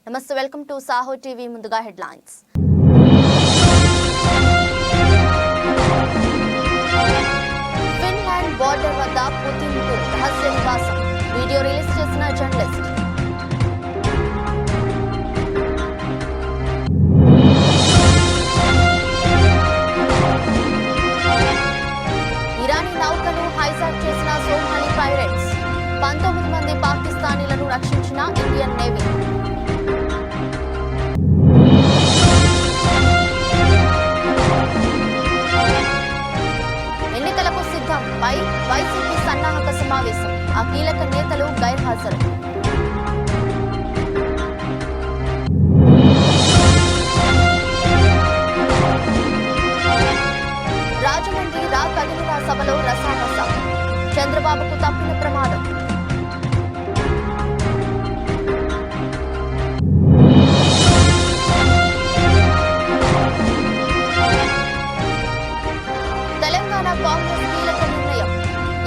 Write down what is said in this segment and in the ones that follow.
నమస్తే, welcome to Saaho TV. ముందుగా headlines. Finland border వద్ద పుతిన్ కు రహస్య నివాసం, వీడియో రిలీజ్ చేసిన జర్నలిస్ట్. ఇరానీ నౌకను హైజాక్ చేసిన సోమాలి పైరేట్స్, 19 మంది పాకిస్తానీలను రక్షించిన ఇండియన్ నేవీ. ఎన్నికలకు సిద్ధం పై వైసీపీ సన్నాహక సమావేశం, ఆ కీలక నేతలు గైర్హాజరు. రాజమండ్రి రా కదిలిరా సభలో రసారస, చంద్రబాబుకు తప్పిన ప్రమాదం. తెలంగాణ కాంగ్రెస్ కీలక నిర్ణయం,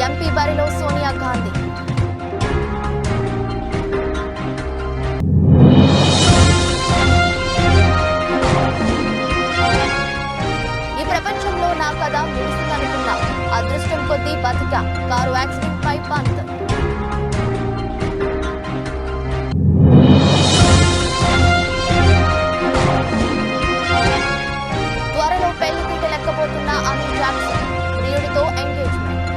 ఎంపీ బరిలో సోనియా గాంధీ. ఈ ప్రపంచంలో నా కథ ముగిసిందనుకున్నా, అదృష్టం కొద్దీ బతికా, కారు యాక్సిడెంట్ పై పంత్. త్వరలో పెళ్లి పీట లెక్కబోతున్న అమిల్ జాక్సన్, ప్రియుడితో ఎంగేజ్మెంట్.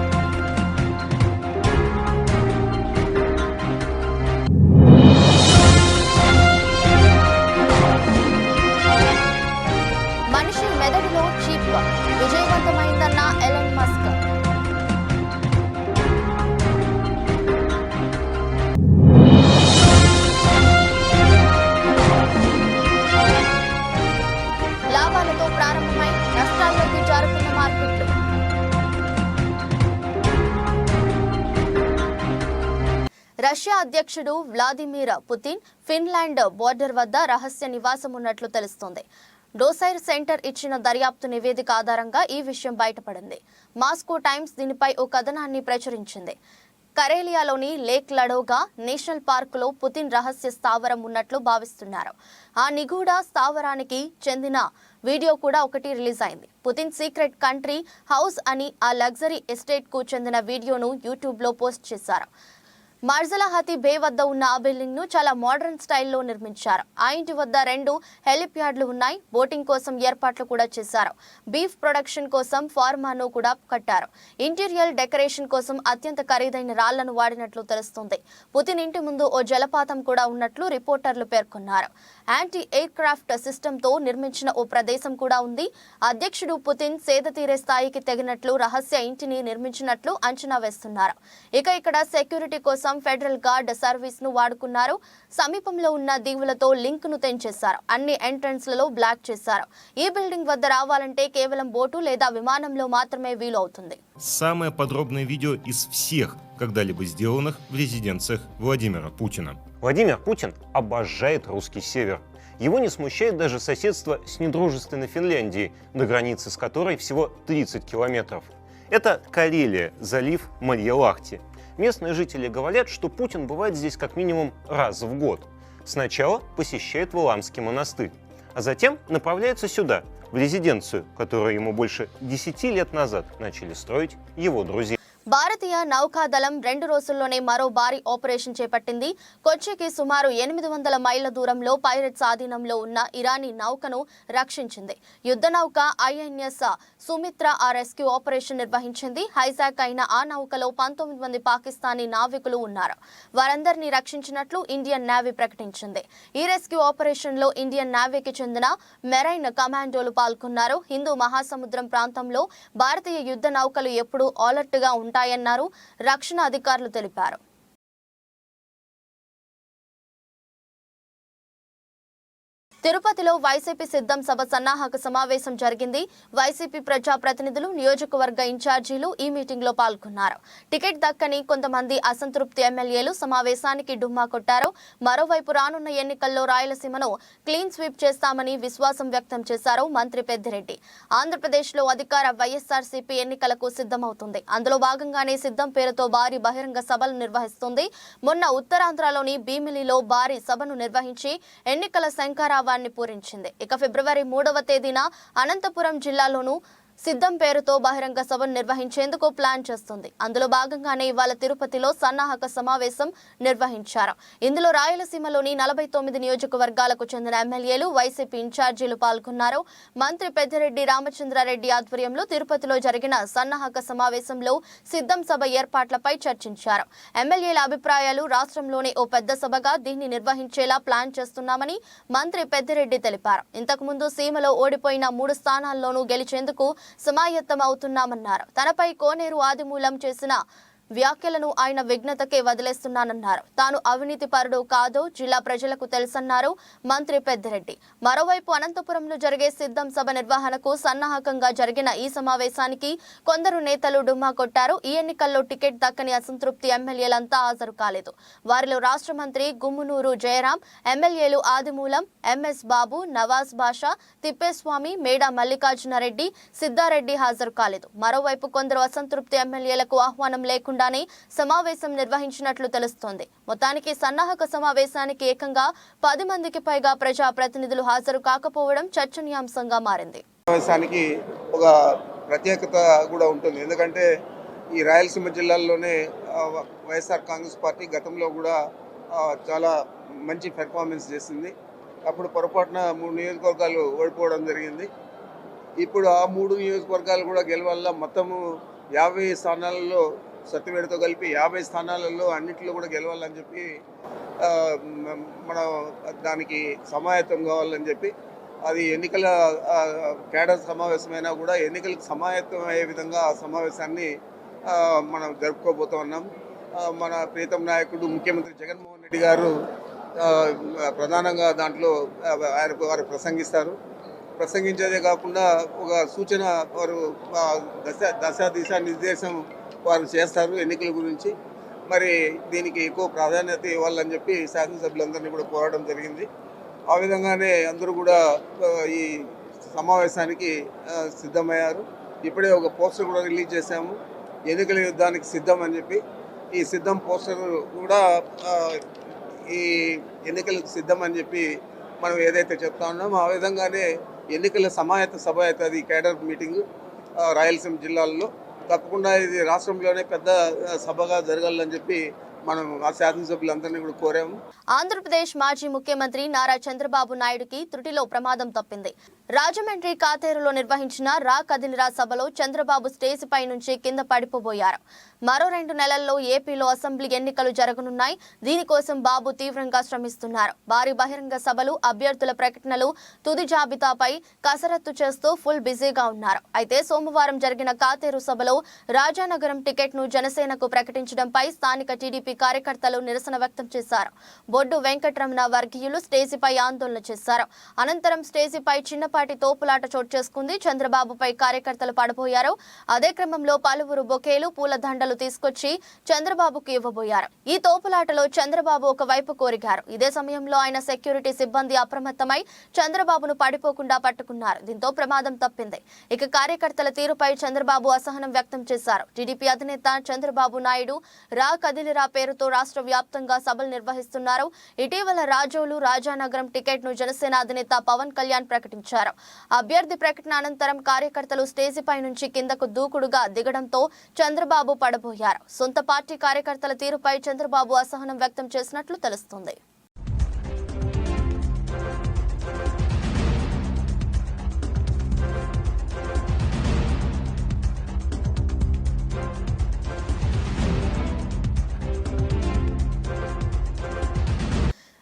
మనిషి మెదడులో చీప్ విజయవంతమైందన్న ఎలన్ మస్క్. లాభాలతో ప్రారంభమై నష్టాల్లోకి జారుతున్న మార్కెట్లు. రష్యా అధ్యక్షుడు వ్లాదిమిర్ పుతిన్ ఫిన్లాండ్ బోర్డర్ వద్ద రహస్య నివాసం ఉన్నట్లు తెలుస్తోంది. డోసైర్ సెంటర్ ఇచ్చిన దర్యాప్తు నివేదిక ఆధారంగా ఈ విషయం బయటపడింది. మాస్కో టైమ్స్ దీనిపై ఓ కథనాన్ని ప్రచురించింది. కరేలియాలోని లేక్ లడోగా నేషనల్ పార్కులో పుతిన్ రహస్య స్థావరం ఉన్నట్లు భావిస్తున్నారు. ఆ నిగూఢ స్థావరానికి చెందిన వీడియో కూడా ఒకటి రిలీజ్ అయింది. పుతిన్ సీక్రెట్ కంట్రీ హౌస్ అని ఆ లగ్జరీ ఎస్టేట్ కు చెందిన వీడియోను యూట్యూబ్ లో పోస్ట్ చేశారు. మార్జలహతి బే వద్ద ఉన్న ఆ బిల్డింగ్ ను చాలా మోడర్న్ స్టైల్లో నిర్మించారు. ఆ ఇంటి వద్ద 2 హెలిప్యాడ్లు ఉన్నాయి. బోటింగ్ కోసం ఏర్పాట్లు కూడా చేశారు. బీఫ్ ప్రొడక్షన్ కోసం ఫార్మాను కూడా కట్టారు. ఇంటీరియర్ డెకరేషన్ కోసం అత్యంత ఖరీదైన రాళ్లను వాడినట్లు తెలుస్తుంది. పుతిన్ ఇంటి ముందు ఓ జలపాతం కూడా ఉన్నట్లు రిపోర్టర్లు పేర్కొన్నారు. యాంటీ ఎయిర్ క్రాఫ్ట్ సిస్టమ్ తో నిర్మించిన ఓ ప్రదేశం కూడా ఉంది. అధ్యక్షుడు పుతిన్ సేద తీరే స్థాయికి తెగినట్లు రహస్య ఇంటిని నిర్మించినట్లు అంచనా వేస్తున్నారు. ఇక్కడ సెక్యూరిటీ కోసం ఫెడరల్ గార్డ్ సర్వీస్ ను వాడుకున్నారు. సమీపంలో ఉన్న దీవులతో లింక్ ను తెంచేశారు. అన్ని ఎంట్రన్స్ లలో బ్లాక్ చేశారు. ఈ బిల్డింగ్ వద్ద రావాలంటే కేవలం బోటు లేదా విమానంలో మాత్రమే వీలు అవుతుంది. Самое подробное видео из всех когда-либо сделанных в резиденциях Владимира Путина. Владимир Путин обожает русский север. Его не смущает даже соседство с недружественной Финляндией, до границы с которой всего 30 километров. Это Карелия, залив Марья-Лахти. Местные жители говорят, что Путин бывает здесь как минимум раз в год. Сначала посещает Валаамский монастырь, а затем направляется сюда, в резиденцию, которую ему больше 10 лет назад начали строить его друзья. భారతీయ నౌకాదళం 2 రోజుల్లోనే మరో భారీ ఆపరేషన్ చేపట్టింది. కొచ్చికి సుమారు 800 మైళ్ల దూరంలో పైరట్స్ ఆధీనంలో ఉన్న ఇరానీ నౌకను రక్షించింది. యుద్ధ నౌక ఐఎన్ఎస్ సుమిత్ర ఆ రెస్క్యూ ఆపరేషన్ నిర్వహించింది. హైజాక్ అయిన ఆ నౌకలో 19 మంది పాకిస్తానీ నావికులు ఉన్నారు. వారందరినీ రక్షించినట్లు ఇండియన్ నేవీ ప్రకటించింది. ఈ రెస్క్యూ ఆపరేషన్ లో ఇండియన్ నేవీకి చెందిన మెరైన్ కమాండోలు పాల్గొన్నారు. హిందూ మహాసముద్రం ప్రాంతంలో భారతీయ యుద్ధ నౌకలు ఎప్పుడూ అలర్ట్ గా ఉంటాయన్నారు రక్షణ అధికారులు తెలిపారు. తిరుపతిలో వైసీపీ సిద్ధం సభ సన్నాహక సమావేశం జరిగింది. వైసీపీ ప్రజా ప్రతినిధులు, నియోజకవర్గ ఇన్ఛార్జీలు ఈ మీటింగ్ లో పాల్గొన్నారు. టికెట్ దక్కని కొంతమంది అసంతృప్తి ఎమ్మెల్యేలు సమావేశానికి డుమ్మా కొట్టారు. మరోవైపు రానున్న ఎన్నికల్లో రాయలసీమను క్లీన్ స్వీప్ చేస్తామని విశ్వాసం వ్యక్తం చేశారు మంత్రి పెద్దిరెడ్డి. ఆంధ్రప్రదేశ్ లో అధికార వైఎస్ఆర్సీపీ ఎన్నికలకు సిద్ధమవుతుంది. అందులో భాగంగానే సిద్ధం పేరుతో భారీ బహిరంగ సభలు నిర్వహిస్తుంది. మొన్న ఉత్తరాంధ్రలోని భీమిలిలో భారీ సభను నిర్వహించి ఎన్నికల శంఖారావాన్ని పూరించింది. ఇక ఫిబ్రవరి 3వ తేదీన అనంతపురం జిల్లాలోనూ సిద్ధం పేరుతో బహిరంగ సభను నిర్వహించేందుకు ప్లాన్ చేస్తుంది. అందులో భాగంగానే ఇవాళ తిరుపతిలో సన్నాహక సమావేశం నిర్వహించారు. ఇందులో రాయలసీమలోని 49 నియోజకవర్గాలకు చెందిన ఎమ్మెల్యేలు, వైసీపీ ఇన్ఛార్జీలు పాల్గొన్నారు. మంత్రి పెద్దిరెడ్డి రామచంద్రారెడ్డి ఆధ్వర్యంలో తిరుపతిలో జరిగిన సన్నాహక సమావేశంలో సిద్ధం సభ ఏర్పాట్లపై చర్చించారు. ఎమ్మెల్యేల అభిప్రాయాలు, రాష్ట్రంలోనే ఓ పెద్ద సభగా దీన్ని నిర్వహించేలా ప్లాన్ చేస్తున్నామని మంత్రి పెద్దిరెడ్డి తెలిపారు. ఇంతకుముందు సీమలో ఓడిపోయిన 3 స్థానాల్లోనూ గెలిచేందుకు సమాయత్తం అవుతున్నామన్నారు. తనపై కోనేరు ఆదిమూలం చేసిన వ్యాఖ్యలను ఆయన విఘ్నతకే వదిలేస్తున్నానన్నారు. తాను అవినీతి పరుడు కాదో జిల్లా ప్రజలకు తెలుసన్నారు మంత్రి పెద్దిరెడ్డి. మరోవైపు అనంతపురంలో జరిగే సిద్ధం సభ నిర్వహణకు సన్నాహకంగా జరిగిన ఈ సమావేశానికి కొందరు నేతలు డుమ్మా కొట్టారు. ఈ ఎన్నికల్లో టికెట్ దక్కని అసంతృప్తి ఎమ్మెల్యేలంతా హాజరు కాలేదు. వారిలో రాష్ట్ర మంత్రి గుమ్మనూరు జయరాం, ఎమ్మెల్యేలు ఆదిమూలం, ఎంఎస్ బాబు, నవాజ్ బాషా, తిప్పేస్వామి, మేడా మల్లికార్జునరెడ్డి, సిద్ధారెడ్డి హాజరు కాలేదు. మరోవైపు కొందరు అసంతృప్తి ఎమ్మెల్యేలకు ఆహ్వానం లేకుండా సమావేశం నిర్వహించినట్లు తెలుస్తోంది. మొత్తానికి సన్నాహక సమావేశానికి ఏకంగా 10 మందికి పైగా ప్రజా ప్రతినిధులు హాజరు కాకపోవడం చర్చనీయాంశంగా మారింది. సమావేశానికి ఒక ప్రత్యేకత కూడా ఉంటుంది. ఎందుకంటే ఈ రాయలసీమ జిల్లాల్లోనే వైఎస్ఆర్ కాంగ్రెస్ పార్టీ గతంలో కూడా చాలా మంచి పెర్ఫార్మెన్స్ చేసింది. అప్పుడు పొరపాటున 3 నియోజకవర్గాలు ఓడిపోవడం జరిగింది. ఇప్పుడు ఆ 3 నియోజకవర్గాలు కూడా గెలవాల మొత్తము 50 స్థానాలలో సత్యవేడితో కలిపి 50 స్థానాలలో అన్నింటిలో కూడా గెలవాలని చెప్పి మనం దానికి సమాయత్తం కావాలని చెప్పి అది ఎన్నికల కేడర్ సమావేశమైనా కూడా ఎన్నికలకు సమాయత్తం అయ్యే విధంగా ఆ సమావేశాన్ని మనం జరుపుకోబోతూ ఉన్నాం. మన ప్రీతం నాయకుడు ముఖ్యమంత్రి జగన్మోహన్ రెడ్డి గారు ప్రధానంగా దాంట్లో వారు ప్రసంగించేదే కాకుండా ఒక సూచన వారు దిశా నిర్దేశం వారు చేస్తారు ఎన్నికల గురించి. మరి దీనికి ఎక్కువ ప్రాధాన్యత ఇవ్వాలని చెప్పి శాసనసభ్యులందరినీ కూడా కోరడం జరిగింది. ఆ విధంగానే అందరూ కూడా ఈ సమావేశానికి సిద్ధమయ్యారు. ఇప్పుడే ఒక పోస్టర్ కూడా రిలీజ్ చేశాము, ఎన్నికల యుద్ధానికి సిద్ధం అని చెప్పి. ఈ సిద్ధం పోస్టర్ కూడా ఈ ఎన్నికలకు సిద్ధం అని చెప్పి మనం ఏదైతే చెప్తా ఉన్నామో ఆ విధంగానే ఎన్నికల సమాయత్త సభ అవుతుంది కేడర్ మీటింగ్ రాయలసీమ జిల్లాల్లో. తప్పకుండా ఇది రాష్ట్రంలోనే పెద్ద సభగా జరగాలని చెప్పి మనం ఆ శాసనసభ్యులందరినీ కూడా కోరాము. ఆంధ్రప్రదేశ్ మాజీ ముఖ్యమంత్రి నారా చంద్రబాబు నాయుడుకి త్రుటిలో ప్రమాదం తప్పింది. రాజమండ్రి కాతేరులో నిర్వహించిన రా కదిలిరా సభలో చంద్రబాబు స్టేజ్ పై నుంచి కింద పడిపోబోయారు. మరో 2 నెలల్లో ఏపీలో అసెంబ్లీ ఎన్నికలు జరగనున్నాయి. దీనికోసం బాబు తీవ్రంగా శ్రమిస్తున్నారు. భారీ బహిరంగ సభలు, అభ్యర్థుల ప్రకటనలు, తుది జాబితాపై కసరత్తు చేస్తూ ఫుల్ బిజీగా ఉన్నారు. అయితే సోమవారం జరిగిన కాతేరు సభలో రాజానగరం టికెట్ ను జనసేనకు ప్రకటించడంపై స్థానిక టీడీపీ కార్యకర్తలు నిరసన వ్యక్తం చేశారు. బొడ్డు వెంకటరమణ వర్గీయులు స్టేజీపై ఆందోళన చేశారు. అనంతరం స్టేజీపై చిన్నపాటి తోపులాట చోటు చేసుకుంది. చంద్రబాబుపై కార్యకర్తలు పడబోయారు. అదే క్రమంలో పలువురు బొకేలు, పూల దండలు తీసుకొచ్చి చంద్రబాబుకు ఇవ్వబోయారు. ఈ తోపులాటలో చంద్రబాబు ఒకవైపు కోరిగారు. ఇదే సమయంలో ఆయన సెక్యూరిటీ సిబ్బంది అప్రమత్తమై చంద్రబాబును పడిపోకుండా పట్టుకున్నారు. దీంతో ప్రమాదం తప్పింది. ఇక కార్యకర్తల తీరుపై చంద్రబాబు అసహనం వ్యక్తం చేశారు. టీడీపీ అధినేత చంద్రబాబు నాయుడు రా కదిలిరా పేరుతో రాష్ట్ర వ్యాప్తంగా సభలు నిర్వహిస్తున్నారు. ఇటీవల రాజోలు, రాజానగరం టికెట్ ను జనసేన అధినేత పవన్ కళ్యాణ్ ప్రకటించారు. అభ్యర్థి ప్రకటన అనంతరం కార్యకర్తలు స్టేజీపై నుంచి కిందకు దూకుడుగా దిగడంతో చంద్రబాబు పడబోయారు. సొంత పార్టీ కార్యకర్తల తీరుపై చంద్రబాబు అసహనం వ్యక్తం చేసినట్లు తెలుస్తుంది.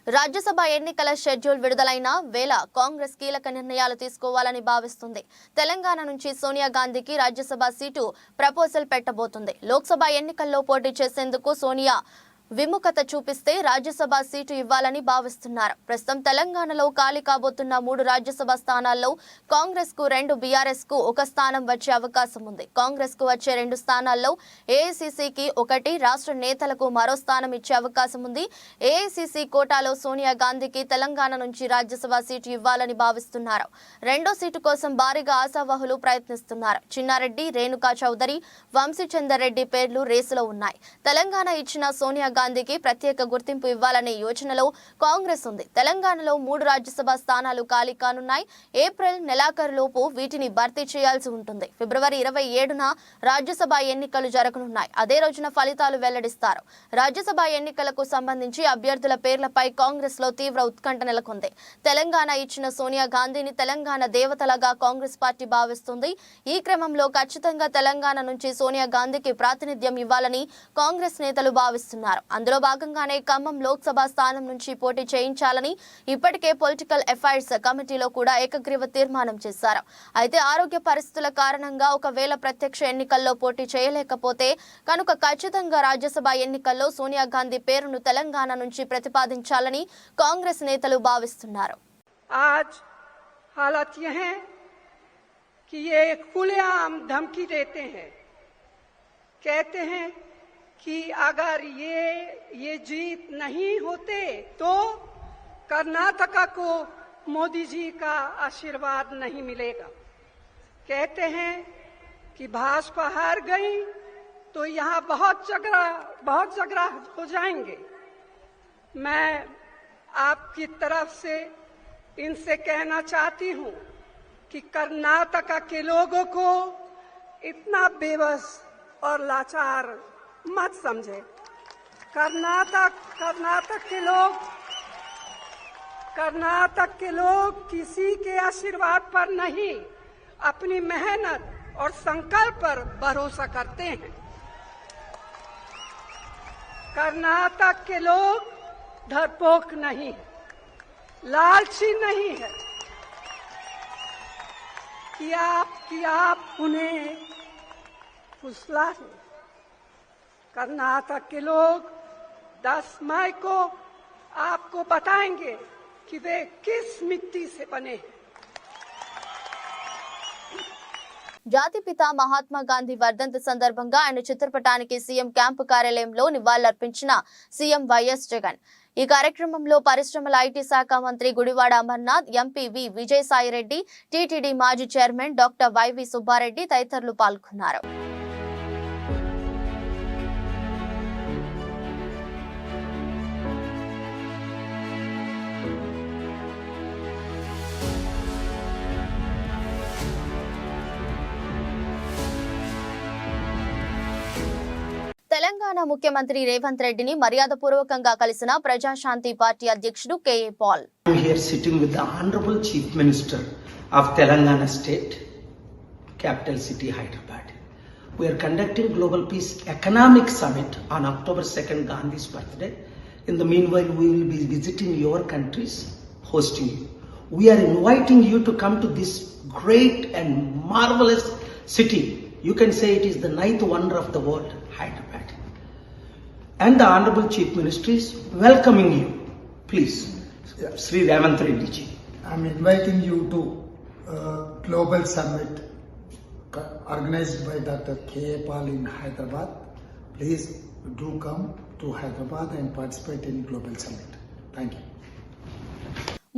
రాజ్యసభ ఎన్నికల షెడ్యూల్ విడుదలైన వేళ కాంగ్రెస్ కీలక నిర్ణయాలు తీసుకోవాలని భావిస్తుంది. తెలంగాణ నుంచి సోనియా గాంధీకి రాజ్యసభ సీటు ప్రపోజల్ పెట్టబోతుంది. లోక్సభ ఎన్నికల్లో పోటీ చేసేందుకు సోనియా విముఖత చూపిస్తే రాజ్యసభ సీటు ఇవ్వాలని భావిస్తున్నారు. ప్రస్తుతం తెలంగాణలో ఖాళీ కాబోతున్న 3 రాజ్యసభ స్థానాల్లో కాంగ్రెస్ కు 2, బీఆర్ఎస్ కు 1 స్థానం వచ్చే అవకాశం ఉంది. కాంగ్రెస్ కు వచ్చే 2 స్థానాల్లో ఏఐసీసీకి 1, రాష్ట్ర నేతలకు మరో స్థానం ఇచ్చే అవకాశం ఉంది. ఏఐసీసీ కోటాలో సోనియా గాంధీకి తెలంగాణ నుంచి రాజ్యసభ సీటు ఇవ్వాలని భావిస్తున్నారు. 2వ సీటు కోసం భారీగా ఆశావహులు ప్రయత్నిస్తున్నారు. చిన్నారెడ్డి, రేణుకా చౌదరి, వంశీచందర్ రెడ్డి పేర్లు రేసులో ఉన్నాయి. తెలంగాణ ఇచ్చిన సోనియా గాంధీకి ప్రత్యేక గుర్తింపు ఇవ్వాలనే యోచనలో కాంగ్రెస్ ఉంది. తెలంగాణలో 3 రాజ్యసభ స్థానాలు ఖాళీ కానున్నాయి. ఏప్రిల్ నెలాఖరులోపు వీటిని భర్తీ చేయాల్సి ఉంటుంది. ఫిబ్రవరి 27న రాజ్యసభ ఎన్నికలు జరగనున్నాయి. అదే రోజున ఫలితాలు వెల్లడిస్తారు. రాజ్యసభ ఎన్నికలకు సంబంధించి అభ్యర్థుల పేర్లపై కాంగ్రెస్ లో తీవ్ర ఉత్కంఠ నెలకొంది. తెలంగాణ ఇచ్చిన సోనియా గాంధీని తెలంగాణ దేవతలాగా కాంగ్రెస్ పార్టీ భావిస్తుంది. ఈ క్రమంలో ఖచ్చితంగా తెలంగాణ నుంచి సోనియా గాంధీకి ప్రాతినిధ్యం ఇవ్వాలని కాంగ్రెస్ నేతలు భావిస్తున్నారు. అందులో భాగంగానే ఖమ్మం లోక్సభ స్థానం నుంచి పోటీ చేయించాలని ఇప్పటికే పొలిటికల్ అఫైర్స్ కమిటీలో కూడా ఏకగ్రీవ తీర్మానం చేశారు. అయితే ఆరోగ్య పరిస్థితుల కారణంగా ఒకవేళ ప్రత్యక్ష ఎన్నికల్లో పోటీ చేయలేకపోతే కనుక ఖచ్చితంగా రాజ్యసభ ఎన్నికల్లో సోనియా గాంధీ పేరును తెలంగాణ నుంచి ప్రతిపాదించాలని కాంగ్రెస్ నేతలు భావిస్తున్నారు. आज हालात ये हैं कि ये खुलेआम धमकी देते हैं, कहते हैं कि अगर ये जीत नहीं होते तो कर्नाटका को मोदी जी का आशीर्वाद नहीं मिलेगा। कहते हैं कि भाजपा हार गई तो यहाँ बहुत झगड़ा हो जाएंगे। मैं आपकी तरफ से इनसे कहना चाहती हूँ कि कर्नाटका के लोगों को इतना बेबस और लाचार मत समझे। कर्नाटक के लोग किसी के आशीर्वाद पर नहीं, अपनी मेहनत और संकल्प पर भरोसा करते हैं। कर्नाटक के लोग डरपोक नहीं है, लालची नहीं है कि आप उन्हें फुसला दें। कर्नाटक के लोग 10 मई को आपको बताएंगे कि वे किस मिट्टी से बने हैं। జాతిపిత మహాత్మా గాంధీ వర్ధంతి సందర్భంగా ఆయన చిత్రపటానికి సీఎం క్యాంపు కార్యాలయంలో నివాళులర్పించిన సీఎం వైఎస్ జగన్. ఈ కార్యక్రమంలో పరిశ్రమల ఐటీ శాఖ మంత్రి Gudivada Amarnath, MP V Vijayasai Reddy, TTD మాజీ చైర్మన్ డాక్టర్ వైవి సుబ్బారెడ్డి తదితరులు పాల్గొన్నారు. తెలంగాణ ముఖ్యమంత్రి రేవంత్ రెడ్డిని మర్యాదపూర్వకంగా కలిసిన ప్రజాశాంతి పార్టీ అధ్యక్షుడు KA Paul. I am here sitting with the Honorable Chief Minister of Telangana State, capital city Hyderabad. We are conducting Global Peace Economic Summit on October 2nd, Gandhi's birthday. In the meanwhile, we will be visiting your countries, hosting you. We are inviting you to come to this great and marvelous city. You can say it is the 9th wonder of the world, Hyderabad. And the Honorable Chief Minister is welcoming you. Please, Sri Ravant Reddy ji. I am inviting you to Global Summit organized by Dr. K.A. Pal in Hyderabad. Please do come to Hyderabad and participate in Global Summit. Thank you.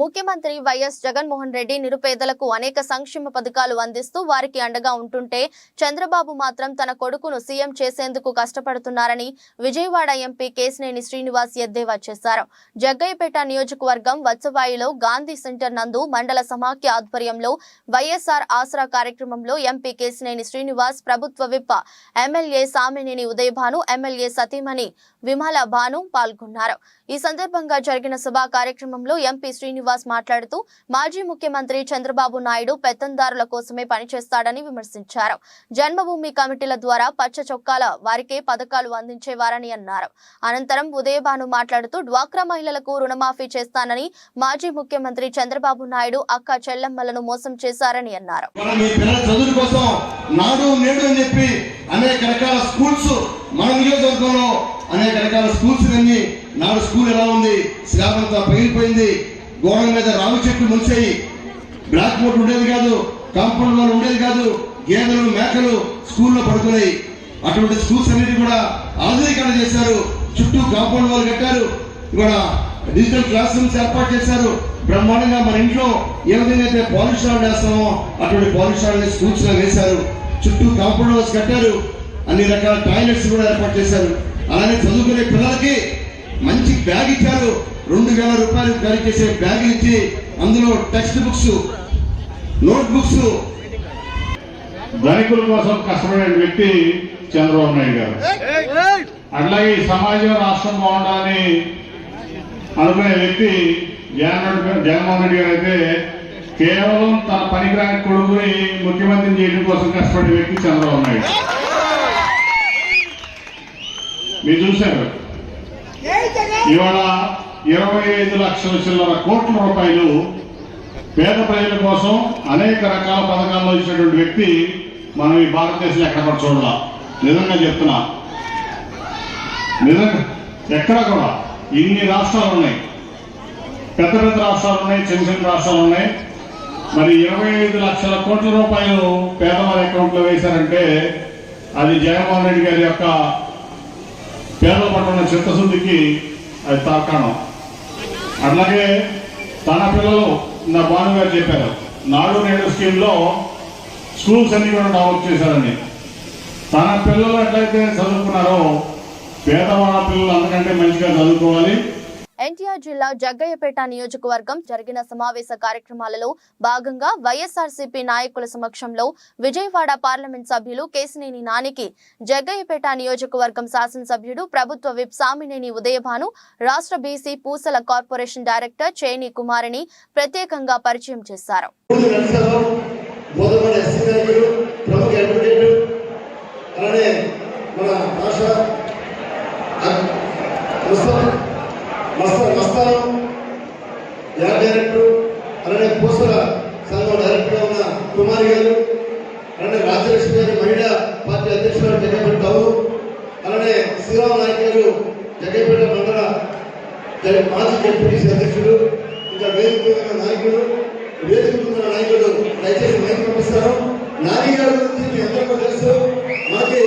ముఖ్యమంత్రి YS Jaganmohan Reddy నిరుపేదలకు అనేక సంక్షేమ పథకాలు అందిస్తూ వారికి అండగా ఉంటుంటే చంద్రబాబు మాత్రం తన కొడుకును సీఎం చేసేందుకు కష్టపడుతున్నారని విజయవాడ ఎంపీ కేశినేని శ్రీనివాస్ ఎద్దేవా చేశారు. జగ్గయ్యపేట నియోజకవర్గం వత్సవాయిలో గాంధీ సెంటర్ నందు మండల సమాఖ్య ఆధ్వర్యంలో వైఎస్ఆర్ ఆసరా కార్యక్రమంలో ఎంపీ కేశినేని శ్రీనివాస్, ప్రభుత్వ whip MLA Samineni Udayabhanu, MLA సతీమణి విమల భాను పాల్గొన్నారు. ఈ సందర్భంగా జరిగిన సభా కార్యక్రమంలో ఎంపీ శ్రీనివాస్ మాట్లాడుతూ మాజీ ముఖ్యమంత్రి చంద్రబాబు నాయుడు పెత్తందారుల కోసమే పనిచేస్తాడని విమర్శించారు. జన్మభూమి కమిటీల ద్వారా పచ్చ చొక్కాల వారికే పథకాలు అందించేవారని అన్నారు. అనంతరం ఉదయభాను మాట్లాడుతూ డ్వాక్రా మహిళలకు రుణమాఫీ చేస్తానని మాజీ ముఖ్యమంత్రి చంద్రబాబు నాయుడు అక్క చెల్లెమ్మలను మోసం చేశారని అన్నారు. అనేక రకాల స్కూల్స్ మన నియోజకవర్గంలో అనేక రకాల స్కూల్స్ అన్ని నాడు స్కూల్ ఎలా ఉంది, స్లాబ్ అంతా పగిలిపోయింది, గోడల మీద రావి చెట్లు ముంచాయి, బ్లాక్ బోర్డ్ ఉండేది కాదు, కాంపౌండ్ వాల్ ఉండేది కాదు, గేదెలు మేకలు స్కూల్లో పడుతున్నాయి. అటువంటి స్కూల్స్ అన్నిటి కూడా ఆధునీకరణ చేశారు, చుట్టూ కాంపౌండ్ వాల్ కట్టారు, ఇవాళ డిజిటల్ క్లాస్ రూమ్స్ ఏర్పాటు చేశారు. బ్రహ్మాండంగా మన ఇంట్లో ఏ విధంగా అయితే పాలిష్ రాళ్ళు వేస్తామో అటువంటి పాలిష్ రాళ్ళని స్కూల్స్ లో వేశారు, చుట్టూ కాంపౌండ్ వాల్స్ కట్టారు, అన్ని రకాల టాయిలెట్స్ కూడా ఏర్పాటు చేశారు. అలానే చదువుకునే పిల్లలకి మంచి బ్యాగ్ ఇచ్చారు, 2000 రూపాయలు ఖరీదు చేసే బ్యాగులు ఇచ్చి అందులో టెక్స్ట్ బుక్స్, నోట్ బుక్స్. ధనికుల కోసం కష్టపడే వ్యక్తి చంద్రబాబు నాయుడు గారు. అట్లాగే ఈ సమాజం రాష్ట్రం బాగుండాలని అనుకునే వ్యక్తి జగన్మోహన్ రెడ్డి గారు అయితే కేవలం తన పనికిరాని కొడుకుని ముఖ్యమంత్రిని చేయడం కోసం కష్టపడే వ్యక్తి చంద్రబాబు నాయుడు. మీరు చూశారు ఇవాళ 25 లక్షల చిల్లర కోట్ల రూపాయలు పేద ప్రజల కోసం అనేక రకాల పథకాల్లో ఇచ్చినటువంటి వ్యక్తి మనం ఈ భారతదేశంలో ఎక్కడ కూడా చూడాల. నిజంగా చెప్తున్నా, నిజంగా ఎక్కడ కూడా ఇన్ని రాష్ట్రాలు ఉన్నాయి, పెద్ద పెద్ద రాష్ట్రాలు ఉన్నాయి, చిన్న చిన్న రాష్ట్రాలు ఉన్నాయి. మరి 25 లక్షల కోట్ల రూపాయలు పేదవారి అకౌంట్ లో వేశారంటే అది జగన్మోహన్ రెడ్డి గారి యొక్క పేదల పట్ల ఉన్న చిత్తశుద్ధికి అది తార్కాణం. అట్లాగే తన పిల్లలు నా భాను గారు చెప్పారు, నాడు నేడు స్కీమ్ లో స్కూల్స్ అన్ని కూడా డెవలప్ చేశారని. తన పిల్లలు ఎట్లయితే చదువుకున్నారో పేదవాళ్ళ పిల్లలు అంతకంటే మంచిగా చదువుకోవాలి. ఎన్టీఆర్ జిల్లా జగ్గయ్యపేట నియోజకవర్గం జరిగిన సమావేశ కార్యక్రమాలలో భాగంగా వైఎస్ఆర్సీపీ నాయకుల సమక్షంలో విజయవాడ పార్లమెంట్ సభ్యులు కేశినేని నానికి జగ్గయ్యపేట నియోజకవర్గం శాసనసభ్యుడు ప్రభుత్వ విప్ సామినేని ఉదయభాను, రాష్ట్ర బీసీ పూసల కార్పొరేషన్ డైరెక్టర్ చేని కుమారిని ప్రత్యేకంగా పరిచయం చేశారు. మస్తానం యాడ్ డైరెక్టర్, అలానే పూసల సంఘం డైరెక్టర్ ఉన్న కుమారి గారు, అలానే రాజ్యలక్ష్మి గారి మహిళా పార్టీ అధ్యక్షులు జగ్గపేట టౌన్, అలానే శ్రీరామ్ నాయక్ గారు జగ్గపేట మండల మాజీ జడ్పీటీసీ అధ్యక్షులు, ఇంకా వేదిక నాయకులు దయచేసి మైక్ పంపిస్తారు. నాని గారి గురించి మీ అందరికీ తెలుసు, మాకు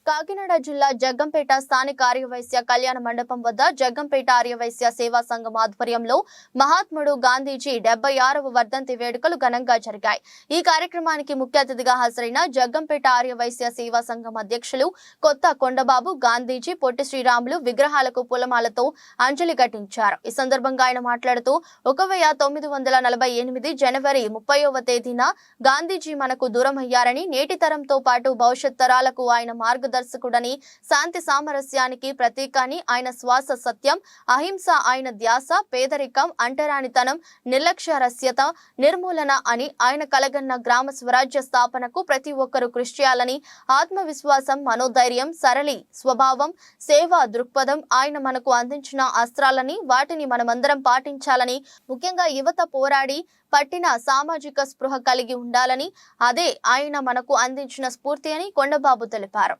కాకినాడ జిల్లా జగ్గంపేట స్థానిక ఆర్యవైశ్య కళ్యాణ మండపం వద్ద జగ్గంపేట ఆర్యవైశ్య సేవా సంఘం ఆధ్వర్యంలో మహాత్ముడు గాంధీజీ 76వ వర్ధంతి వేడుకలు ఘనంగా జరిగాయి. ఈ కార్యక్రమానికి ముఖ్య అతిథిగా హాజరైన జగ్గంపేట ఆర్యవైశ్య సేవా సంఘం అధ్యక్షులు కొత్త కొండబాబు గాంధీజీ పొట్టి శ్రీరాములు విగ్రహాలకు పూలమాలతో అంజలి ఘటించారు. ఈ సందర్భంగా ఆయన మాట్లాడుతూ 1948 జనవరి 30వ తేదీన గాంధీజీ మనకు దూరమయ్యారని, నేటి తరంతో పాటు భవిష్యత్ తరాలకు ఆయన మార్గదర్శకుడని, శాంతి సామరస్యానికి ప్రతీకాని, ఆయన శ్వాస సత్యం, అహింస ఆయన ధ్యాస, పేదరికం, అంటరానితనం, నిర్లక్ష్యరస్యత నిర్మూలన అని ఆయన కలగన్న గ్రామ స్వరాజ్య స్థాపనకు ప్రతి ఒక్కరూ కృషి చేయాలని, ఆత్మవిశ్వాసం, మనోధైర్యం, సరళి స్వభావం, సేవా దృక్పథం ఆయన మనకు అందించిన అస్త్రాలని, వాటిని మనమందరం పాటించాలని, ముఖ్యంగా యువత పోరాడి పట్టిన సామాజిక స్పృహ కలిగి ఉండాలని, అదే ఆయన మనకు అందించిన స్ఫూర్తి అని కొండబాబు తెలిపారు.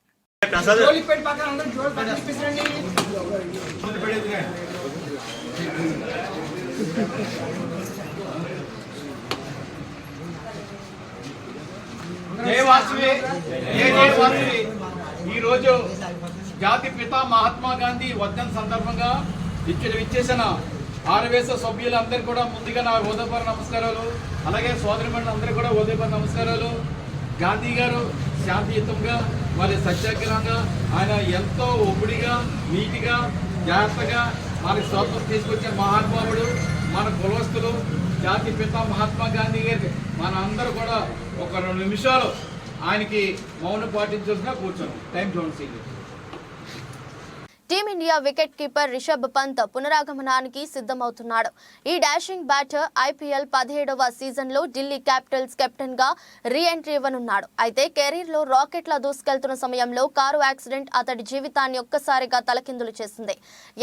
ఈ రోజు జాతి పిత మహాత్మా గాంధీ వర్ధంతి సందర్భంగా విచ్చేసిన ఆర్యవైశ్య సభ్యులందరూ కూడా ముందుగా నా హృదయపూర్వక నమస్కారాలు. అలాగే సోదరిమణులు అందరూ కూడా హృదయపూర్వక నమస్కారాలు. గాంధీ గారు శాంతియుతంగా మరి సత్యాగ్రహంగా ఆయన ఎంతో ఒబ్బడిగా నీటిగా జాగ్రత్తగా మనకి స్వాతంత్రం తీసుకొచ్చిన మహానుభావుడు, మన కులవస్తులు జాతి పిత మహాత్మా గాంధీ గారికి మన అందరూ కూడా ఒక 2 నిమిషాలు ఆయనకి మౌనం పాటించాల్సిన కూర్చోను. టైం చూడండి. Team India wicket keeper Rishabh Pant పునరాగమనానికి సిద్ధమవుతున్నాడు. ఈ డాషింగ్ బ్యాటర్ ఐపీఎల్ 17వ సీజన్లో ఢిల్లీ క్యాపిటల్స్ కెప్టెన్ గా రీ ఎంట్రీ ఇవ్వనున్నాడు. అయితే కెరీర్లో రాకెట్లా దూసుకెళ్తున్న సమయంలో కారు యాక్సిడెంట్ అతడి జీవితాన్ని ఒక్కసారిగా తలకిందులు చేసింది.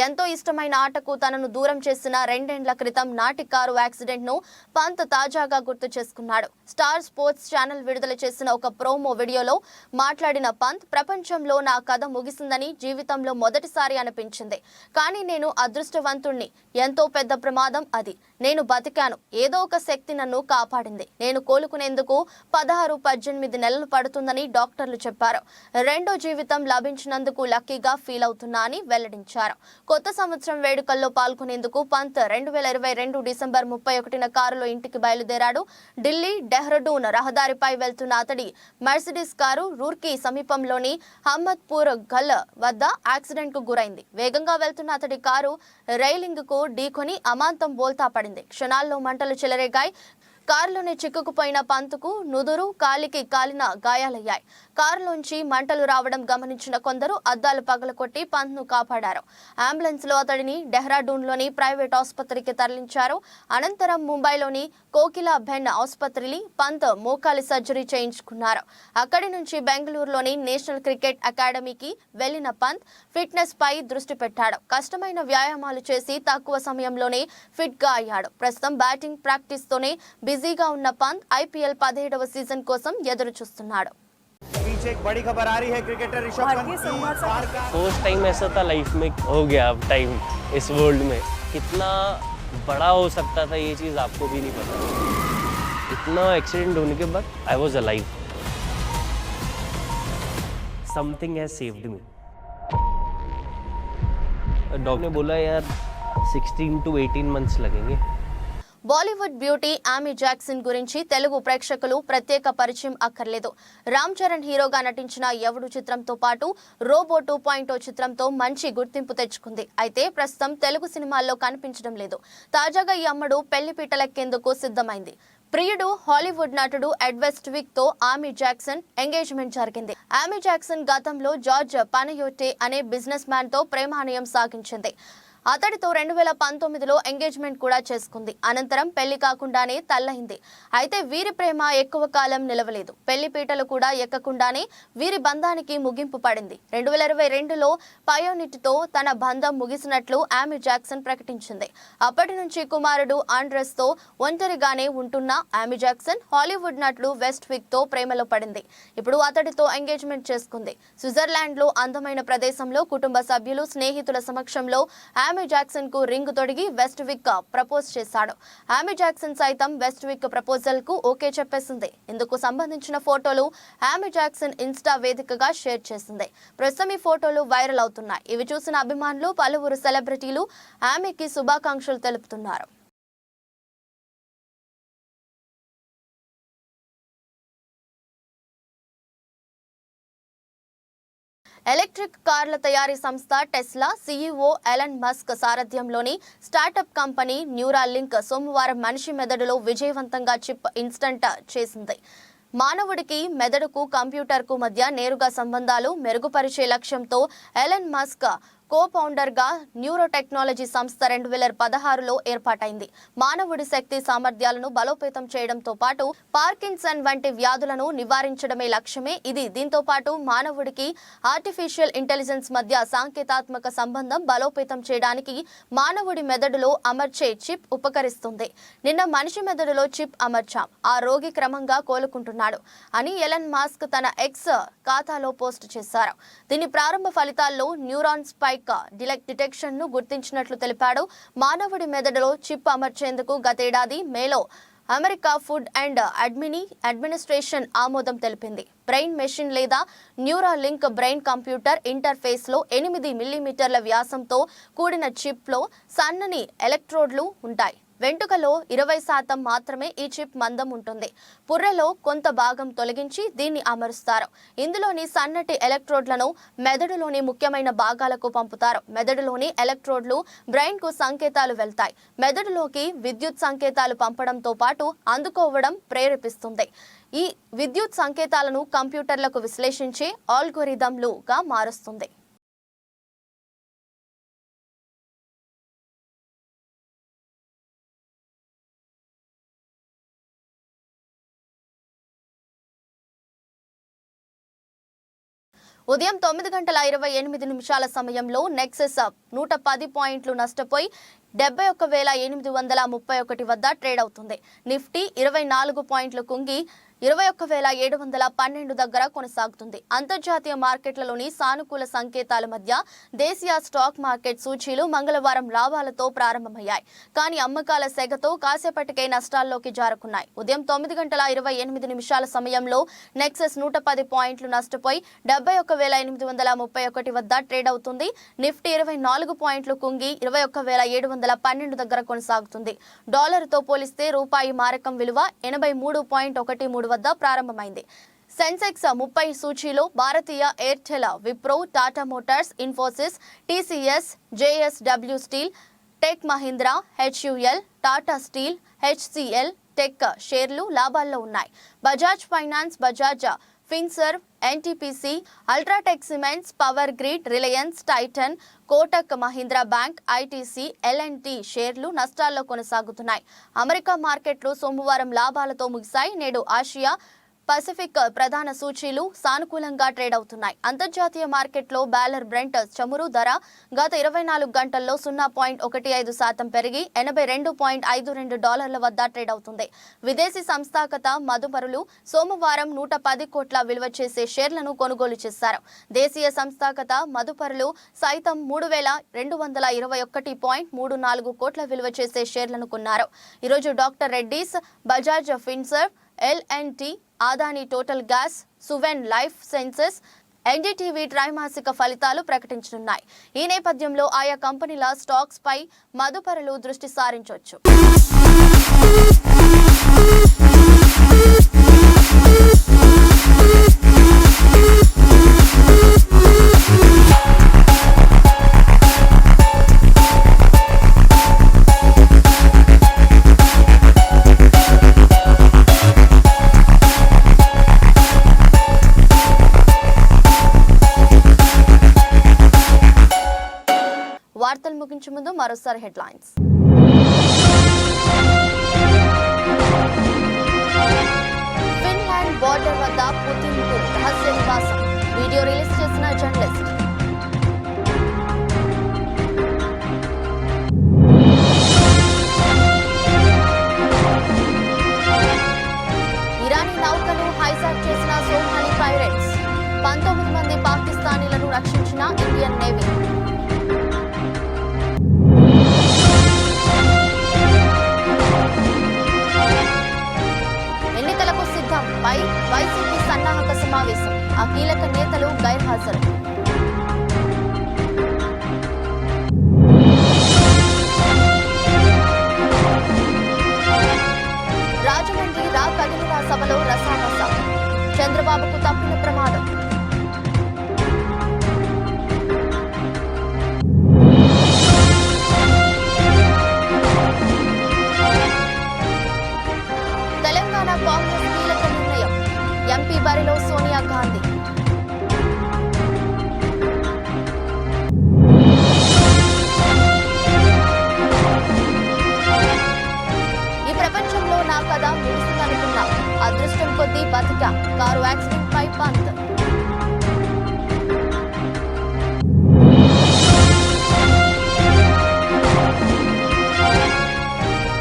ఎంతో ఇష్టమైన ఆటకు తనను దూరం చేసిన 2 ఏళ్ల క్రితం నాటి కారు యాక్సిడెంట్ ను పంత్ తాజాగా గుర్తు చేసుకున్నాడు. స్టార్ స్పోర్ట్స్ ఛానల్ విడుదల చేసిన ఒక ప్రోమో వీడియోలో మాట్లాడిన పంత్, ప్రపంచంలో నా కథ ముగిసిందని జీవితంలో మొదటిసారి అనిపించింది. కానీ నేను అదృష్టవంతుణ్ణి. ఎంతో పెద్ద ప్రమాదం అది. నేను బతికాను. ఏదో ఒక శక్తి నన్ను కాపాడింది. నేను కోలుకునేందుకు 16-18 నెలలు పడుతుందని డాక్టర్లు చెప్పారు. రెండో జీవితం లభించినందుకు లక్కీగా ఫీల్ అవుతున్నా అని వెల్లడించారు. కొత్త సంవత్సరం వేడుకల్లో పాల్గొనేందుకు పంత్ 2022 డిసెంబర్ 31న కారులో ఇంటికి బయలుదేరాడు. ఢిల్లీ డెహ్రాడూన్ రహదారిపై వెళ్తున్న అతడి మర్సిడీస్ కారు రూర్కీ సమీపంలోని హమ్మద్పూర్ గల్ వద్ద యాక్సిడెంట్ కు గురైంది. వేగంగా వెళ్తున్న అతడి కారు రైలింగ్ కు ఢీకొని అమాంతం బోల్తా పడింది. క్షణాల్లో మంటలు చెలరేగాయి. కారులోనే చిక్కుకుపోయిన పంత్కు నుదురు, కాలికి కాలిన గాయాలయ్యాయి. కారులోంచి మంటలు రావడం గమనించిన కొందరు అద్దాలు పగలకొట్టి పంత్ను కాపాడారు. అంబులెన్స్ లో అతడిని డెహ్రాడూన్లోని ప్రైవేట్ ఆసుపత్రికి తరలించారు. అనంతరం ముంబైలోని కోకిలా బెన్ ఆసుపత్రిలో పంత్ మోకాలి సర్జరీ చేయించుకున్నారు. అక్కడి నుంచి బెంగళూరులోని నేషనల్ క్రికెట్ అకాడమీకి వెళ్లిన పంత్ ఫిట్నెస్ పై దృష్టి పెట్టాడు. కష్టమైన వ్యాయామాలు చేసి తక్కువ సమయంలోనే ఫిట్ గా అయ్యాడు. ప్రస్తుతం బ్యాటింగ్ ప్రాక్టీస్ తోనే బిజీగా ఉన్న పంత్ ఐపీఎల్ 17వ సీజన్ కోసం ఎదురు చూస్తున్నాడు. फर्स्ट टाइम ऐसा था लाइफ में हो गया अब टाइम इस वर्ल्ड में कितना बड़ा हो सकता था ये चीज़ आपको भी नहीं पता. इतना एक्सीडेंट होने के बाद I was alive. Something has saved me. Doctor ने बोला यार 16 to 18 मंथ्स लगेंगे. బాలీవుడ్ బ్యూటీ ఆమీ జాక్సన్ గురించి తెలుగు ప్రేక్షకులు ప్రత్యేక పరిచయం అక్కర్లేదు. రామ్ చరణ్ హీరోగా నటించిన ఎవడు చిత్రంతో పాటు రోబో 2.0 చిత్రంతో మంచి గుర్తింపు తెచ్చుకుంది. అయితే ప్రస్తుతం తెలుగు సినిమాల్లో కనిపించడం లేదు. తాజాగా ఈ అమ్మడు పెళ్లిపీటలెక్కేందుకు సిద్ధమైంది. ప్రియుడు హాలీవుడ్ నటుడు ఎడ్ వెస్ట్విక్ తో ఆమీ జాక్సన్ ఎంగేజ్మెంట్ జరిగింది. ఆమీ జాక్సన్ గతంలో జార్జ్ పనయోటే అనే బిజినెస్ మ్యాన్ తో ప్రేమానయం సాగించింది. అతడితో 2019లో ఎంగేజ్మెంట్ కూడా చేసుకుంది. అనంతరం పెళ్లి కాకుండానే తల్లయింది. అయితే వీరి ప్రేమ ఎక్కువ కాలం నిలవలేదు. పెళ్లి పీటలు కూడా ఎక్కకుండానే వీరి బంధానికి ముగింపు పడింది. 2022లో పయోనిట్తో తన బంధం ముగిసినట్లు ఆమీ జాక్సన్ ప్రకటించింది. అప్పటి నుంచి కుమారుడు ఆండ్రెస్ తో ఒంటరిగానే ఉంటున్న ఆమీ జాక్సన్ హాలీవుడ్ నటుడు వెస్ట్విక్ తో ప్రేమలో పడింది. ఇప్పుడు అతడితో ఎంగేజ్మెంట్ చేసుకుంది. స్విట్జర్లాండ్ లో అందమైన ప్రదేశంలో కుటుంబ సభ్యులు, స్నేహితుల సమక్షంలో ఆమీ జాక్సన్ కు రింగ్ తొడిగి వెస్ట్విక్ ప్రపోజ్ చేశాడు. ఆమీ జాక్సన్ సైతం వెస్ట్విక్ ప్రపోజల్ కు ఓకే చెప్పేసింది. ఇందుకు సంబంధించిన ఫోటోలు ఆమీ జాక్సన్ ఇన్స్టా వేదికగా షేర్ చేసింది. ప్రస్తుతం ఈ ఫోటోలు వైరల్ అవుతున్నాయి. ఇవి చూసిన అభిమానులు, పలువురు సెలబ్రిటీలు ఆమీకి శుభాకాంక్షలు తెలుపుతున్నారు. ఎలక్ట్రిక్ కార్ల తయారీ సంస్థ టెస్లా సీఈఓ ఎలన్ మస్క్ సారథ్యంలోని స్టార్టప్ కంపెనీ న్యూరాలింక్ సోమవారం మనిషి మెదడులో విజయవంతంగా చిప్ ఇన్స్టంట్ చేసింది. మానవుడికి మెదడుకు కంప్యూటర్కు మధ్య నేరుగా సంబంధాలు మెరుగుపరిచే లక్ష్యంతో ఎలన్ మస్క్ కో-ఫౌండర్ గా న్యూరో టెక్నాలజీ సంస్థ 2016లో ఏర్పాటైంది. మానవుడి శక్తి సామర్థ్యాలను బలోపేతం చేయడంతో పాటు పార్కిన్సన్ వంటి వ్యాధులను నివారించడమే లక్ష్యమే ఇది. దీంతో పాటు మానవుడికి ఆర్టిఫిషియల్ ఇంటెలిజెన్స్ మధ్య సాంకేతాత్మక సంబంధం బలోపేతం చేయడానికి మానవుడి మెదడులో అమర్చే చిప్ ఉపకరిస్తుంది. నిన్న మనిషి మెదడులో చిప్ అమర్చాం. ఆ రోగి క్రమంగా కోలుకుంటున్నాడు అని ఎలన్ మస్క్ తన ఎక్స్ ఖాతాలో పోస్ట్ చేశారు. దీని ప్రారంభ ఫలితాల్లో న్యూరాన్ స్పైక్ డిటెక్షన్ ను గుర్తించినట్లు తెలిపాడు. మానవుడి మెదడులో చిప్ అమర్చేందుకు గతేడాది మేలో అమెరికా ఫుడ్ అండ్ అడ్మినిస్ట్రేషన్ ఆమోదం తెలిపింది. బ్రెయిన్ మెషిన్ లేదా న్యూరాలింక్ బ్రెయిన్ కంప్యూటర్ ఇంటర్ఫేస్ లో 8 మిల్లీమీటర్ల వ్యాసంతో కూడిన చిప్ లో సన్నని ఎలక్ట్రోడ్లు ఉంటాయి. వెంట్రుకలో 20% మాత్రమే ఈ చిప్ మందం ఉంటుంది. పుర్రెలో కొంత భాగం తొలగించి దీన్ని అమరుస్తారు. ఇందులోని సన్నటి ఎలక్ట్రోడ్లను మెదడులోని ముఖ్యమైన భాగాలకు పంపుతారు. మెదడులోని ఎలక్ట్రోడ్లు బ్రెయిన్ కు సంకేతాలు వెళ్తాయి. మెదడులోకి విద్యుత్ సంకేతాలు పంపడంతో పాటు అందుకోవడం ప్రేరేపిస్తుంది. ఈ విద్యుత్ సంకేతాలను కంప్యూటర్లకు విశ్లేషించే ఆల్గోరిథంలుగా మారుస్తుంది. ఉదయం 9:28 సమయంలో నెక్సెస్ 110 పాయింట్లు నష్టపోయి 71,831 వద్ద ట్రేడ్ అవుతుంది. నిఫ్టీ 24 పాయింట్లు కుంగి 21,712 దగ్గర కొనసాగుతుంది. అంతర్జాతీయ మార్కెట్లలోని సానుకూల సంకేతాల మధ్య దేశీయ స్టాక్ మార్కెట్ సూచీలు మంగళవారం లాభాలతో ప్రారంభమయ్యాయి. కానీ అమ్మకాల సెగతో కాసేపటికే నష్టాల్లోకి జారుకున్నాయి. ఉదయం 9:28 సమయంలో నెక్సెస్ 110 పాయింట్లు నష్టపోయి 71,831 వద్ద ట్రేడ్ అవుతుంది. నిఫ్టీ 24 పాయింట్లు కుంగి 21,712 దగ్గర కొనసాగుతుంది. డాలర్తో పోలిస్తే రూపాయి మారకం విలువ 83.13 వద్ద ప్రారంభమైంది. సెన్సెక్స్ 30 సూచీలో Bharti Airtel, Wipro, Tata Motors, Infosys, TCS, JSW Steel, Tech Mahindra, HUL, Tata Steel, HCL Tech షేర్లు లాభాల్లో ఉన్నాయి. Bajaj Finance, Bajaj Finserv, NTPC, UltraTech Cements, Power Grid, Reliance, Titan, Kotak Mahindra Bank, ITC, LNT షేర్లు నష్టాల్లో కొనసాగుతున్నాయి. అమెరికా మార్కెట్లు సోమవారం లాభాలతో ముగిశాయి. నేడు ఆసియా పసిఫిక్ ప్రధాన సూచీలు సానుకూలంగా ట్రేడ్ అవుతున్నాయి. అంతర్జాతీయ మార్కెట్లో బ్యాలర్ బ్రెంట్ చమురు ధర గత 24 గంటల్లో 0.15% పెరిగి $82.52 వద్ద ట్రేడ్ అవుతుంది. విదేశీ సంస్థాగత మదుపరులు సోమవారం 110 కోట్ల విలువ చేసే షేర్లను కొనుగోలు చేశారు. దేశీయ సంస్థాగత మదుపరులు సైతం 3,221.34 కోట్ల విలువ చేసే షేర్లను కొన్నారు. ఈరోజు doctor Reddy's, Bajaj Finserv, LNT, Adani Total Gas, Suven Life Sciences, NDTV త్రైమాసిక ఫలితాలు ప్రకటించనున్నాయి. ఈ నేపథ్యంలో ఆయా కంపెనీల స్టాక్స్ పై మదుపరులు దృష్టి సారించవచ్చు. వార్తలు ముగించే ముందు మరోసారి హెడ్లైన్స్. ఫిన్లాండ్ బోర్డర్ వద్ద పుతిన్ కు రహస్య నివాసం, వీడియో రిలీజ్ చేసిన జర్నలిస్ట్. ఇరానీ నౌకను హైజాక్ చేసిన సోమాలి పైరేట్స్, 19 మంది పాకిస్తానీలను రక్షించిన ఇండియన్ నేవీ. పై వైసీపీ సన్నాహక సమావేశం, ఆ కీలక నేతలు గైర్హాజరు. రాజమండ్రి రా కదిలిరా సభలో రసామస, చంద్రబాబుకు తప్పిన ప్రమాదం. తెలంగాణ కాంగ్రెస్ కీలక నిర్ణయం, ఎంపీ బరిలో సోనియా గాంధీ. ఈ ప్రపంచంలో నా కథ ముగిసిందనుకున్నా, అదృష్టం కొద్దీ బతికా, కారు యాక్సిడెంట్ పై పంత్.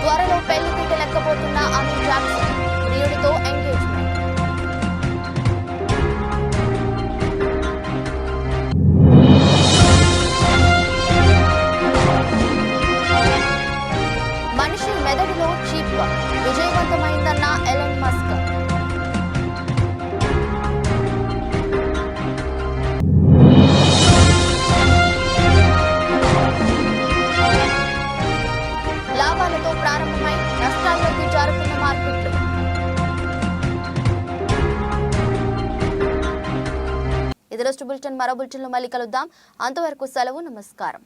త్వరలో పెళ్లిపీట లెక్కబోతున్న అమిల్ జాక్సన్, ప్రియుడితో ఎంగేజ్మెంట్. మనిషి మెదడులో చీప్ విజయవంతమైందన్న ఎలన్ మస్క్. లాభాలతో ప్రారంభమై నష్టాల్లోకి జారుతున్న మార్కెట్లు. ఇది రోజు బులెటిన్. మరో బులెటిన్లో మళ్ళీ కలుద్దాం. అంతవరకు సెలవు. నమస్కారం.